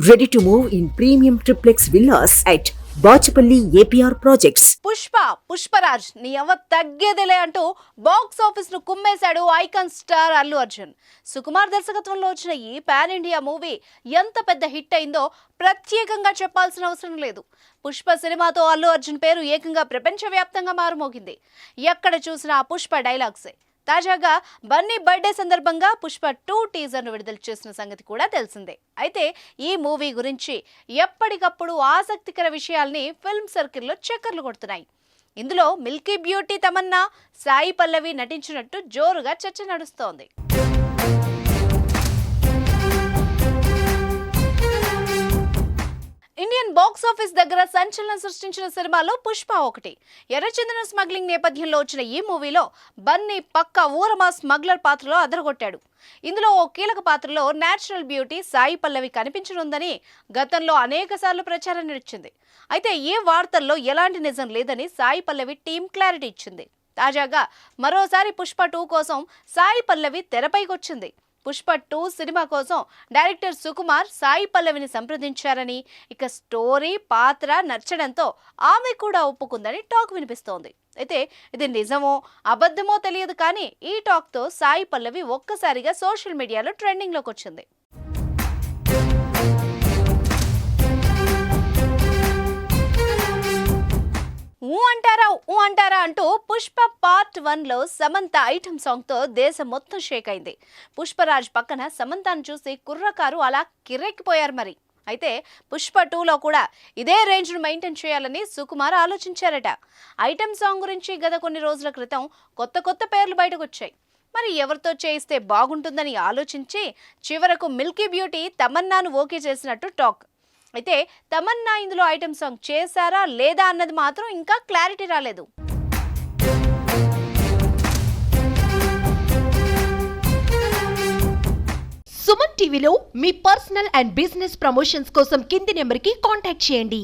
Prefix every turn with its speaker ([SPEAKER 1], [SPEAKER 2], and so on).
[SPEAKER 1] Ready to move in premium triplex villas at Bachapalli APR Projects.
[SPEAKER 2] Pushparaj నీ ఎవ తగ్గేదిలే అంటూ box office ను కుమ్మేశాడు icon star Allu Arjun. Sukumar దర్శకత్వంలో వచ్చిన ఈ పాన్ ఇండియా మూవీ ఎంత పెద్ద హిట్ అయిందో ప్రత్యేకంగా చెప్పాల్సిన అవసరం లేదు. పుష్ప సినిమాతో అల్లు అర్జున్ పేరు ఏకంగా ప్రపంచవ్యాప్తంగా మారుమోగింది. ఎక్కడ చూసినా పుష్ప డైలాగ్సే. తాజాగా బన్నీ బర్త్డే సందర్భంగా పుష్ప 2 టీజర్ను విడుదల చేసిన సంగతి కూడా తెలిసిందే. అయితే ఈ మూవీ గురించి ఎప్పటికప్పుడు ఆసక్తికర విషయాల్ని ఫిల్మ్ సర్కిల్లో చక్కర్లు కొడుతున్నాయి. ఇందులో మిల్కీ బ్యూటీ తమన్నా, సాయి పల్లవి నటించినట్టు జోరుగా చర్చ నడుస్తోంది. ఇండియన్ బాక్స్ ఆఫీస్ దగ్గర సంచలనం సృష్టించిన సినిమాలో పుష్ప ఒకటి. ఎర్రచందనం స్మగ్లింగ్ నేపథ్యంలో వచ్చిన ఈ మూవీలో బన్నీ పక్కా ఊరమా స్మగ్లర్ పాత్రలో అదరగొట్టాడు. ఇందులో ఓ కీలక పాత్రలో నేచురల్ బ్యూటీ సాయి పల్లవి కనిపించనుందని గతంలో అనేకసార్లు ప్రచారం నడిచింది. అయితే ఈ వార్తల్లో ఎలాంటి నిజం లేదని సాయి పల్లవి టీం క్లారిటీ ఇచ్చింది. తాజాగా మరోసారి పుష్ప 2 కోసం సాయి పల్లవి తెరపైకొచ్చింది. పుష్ప 2 సినిమా కోసం డైరెక్టర్ సుకుమార్ సాయి పల్లవిని సంప్రదించారని, ఇక స్టోరీ పాత్ర నచ్చడంతో ఆమె కూడా ఒప్పుకుందని టాక్ వినిపిస్తోంది. అయితే ఇది నిజమో అబద్ధమో తెలియదు, కానీ ఈ టాక్తో సాయి పల్లవి ఒక్కసారిగా సోషల్ మీడియాలో ట్రెండింగ్లోకి వచ్చింది. ఊ అంటారా అంటూ పుష్ప పార్ట్ 1లో సమంత ఐటమ్ సాంగ్తో దేశం మొత్తం షేక్ అయింది. పుష్పరాజ్ పక్కన సమంతను చూసి కుర్రకారు అలా కిర్రెక్కిపోయారు మరి. అయితే పుష్ప 2లో కూడా ఇదే రేంజ్ను మెయింటైన్ చేయాలని సుకుమార్ ఆలోచించారట. ఐటమ్ సాంగ్ గురించి గత కొన్ని రోజుల క్రితం కొత్త పేర్లు బయటకు వచ్చాయి. మరి ఎవరితో చేయిస్తే బాగుంటుందని ఆలోచించి చివరకు మిల్కీ బ్యూటీ తమన్నాను ఓకే చేసినట్టు టాక్. అయితే తమన్నా ఇందులో ఐటమ్ సాంగ్ చేశారా లేదా అన్నది మాత్రం ఇంకా క్లారిటీ రాలేదు.
[SPEAKER 3] సుమన్ టీవీలో మీ పర్సనల్ అండ్ బిజినెస్ ప్రమోషన్స్ కోసం కింది నెంబర్కి కాంటాక్ట్ చేయండి.